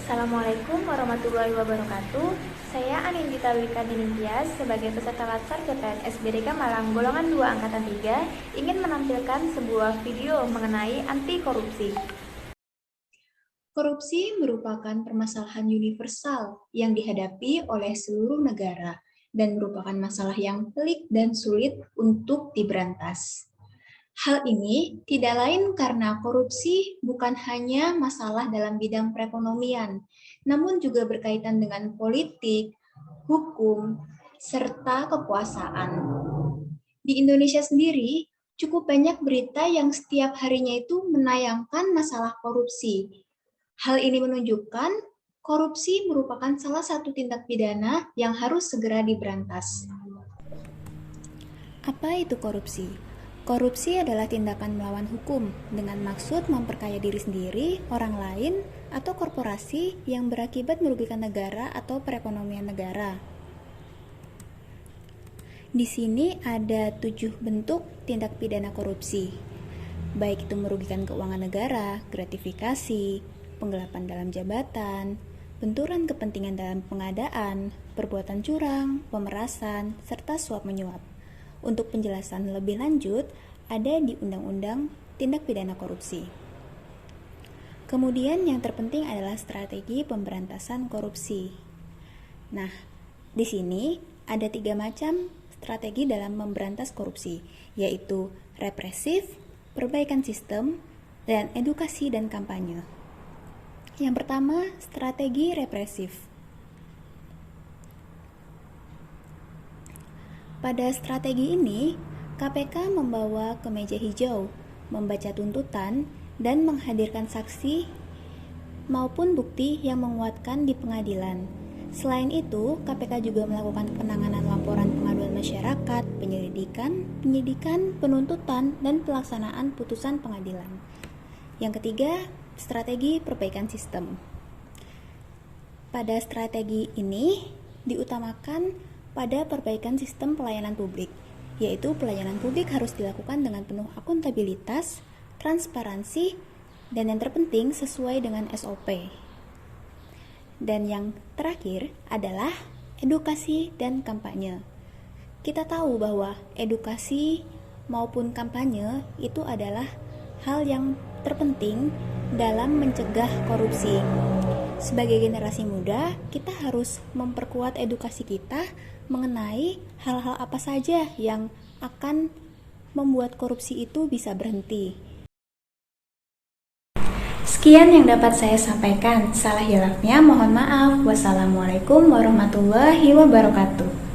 Assalamualaikum warahmatullahi wabarakatuh. Saya Anindita Wika Diningtyas sebagai peserta Latsar CPNS BDK Malang golongan 2 angkatan 3 ingin menampilkan sebuah video mengenai anti korupsi. Korupsi merupakan permasalahan universal yang dihadapi oleh seluruh negara dan merupakan masalah yang pelik dan sulit untuk diberantas. Hal ini tidak lain karena korupsi bukan hanya masalah dalam bidang perekonomian, namun juga berkaitan dengan politik, hukum, serta kekuasaan. Di Indonesia sendiri, cukup banyak berita yang setiap harinya itu menayangkan masalah korupsi. Hal ini menunjukkan korupsi merupakan salah satu tindak pidana yang harus segera diberantas. Apa itu korupsi? Korupsi adalah tindakan melawan hukum dengan maksud memperkaya diri sendiri, orang lain, atau korporasi yang berakibat merugikan negara atau perekonomian negara. Di sini ada 7 bentuk tindak pidana korupsi, baik itu merugikan keuangan negara, gratifikasi, penggelapan dalam jabatan, benturan kepentingan dalam pengadaan, perbuatan curang, pemerasan, serta suap menyuap. Untuk penjelasan lebih lanjut, ada di Undang-Undang Tindak Pidana Korupsi. Kemudian yang terpenting adalah strategi pemberantasan korupsi. Nah, di sini ada 3 macam strategi dalam memberantas korupsi, yaitu represif, perbaikan sistem, dan edukasi dan kampanye. Yang pertama, strategi represif. Pada strategi ini, KPK membawa kemeja hijau, membaca tuntutan, dan menghadirkan saksi maupun bukti yang menguatkan di pengadilan. Selain itu, KPK juga melakukan penanganan laporan pengaduan masyarakat, penyidikan, penuntutan, dan pelaksanaan putusan pengadilan. Yang ketiga, strategi perbaikan sistem. Pada strategi ini diutamakan pada perbaikan sistem pelayanan publik, yaitu pelayanan publik harus dilakukan dengan penuh akuntabilitas, transparansi, dan yang terpenting sesuai dengan SOP. Dan yang terakhir adalah edukasi dan kampanye. Kita tahu bahwa edukasi maupun kampanye itu adalah hal yang terpenting dalam mencegah korupsi. Sebagai generasi muda, kita harus memperkuat edukasi kita mengenai hal-hal apa saja yang akan membuat korupsi itu bisa berhenti. Sekian yang dapat saya sampaikan. Salah hilafnya mohon maaf. Wassalamualaikum warahmatullahi wabarakatuh.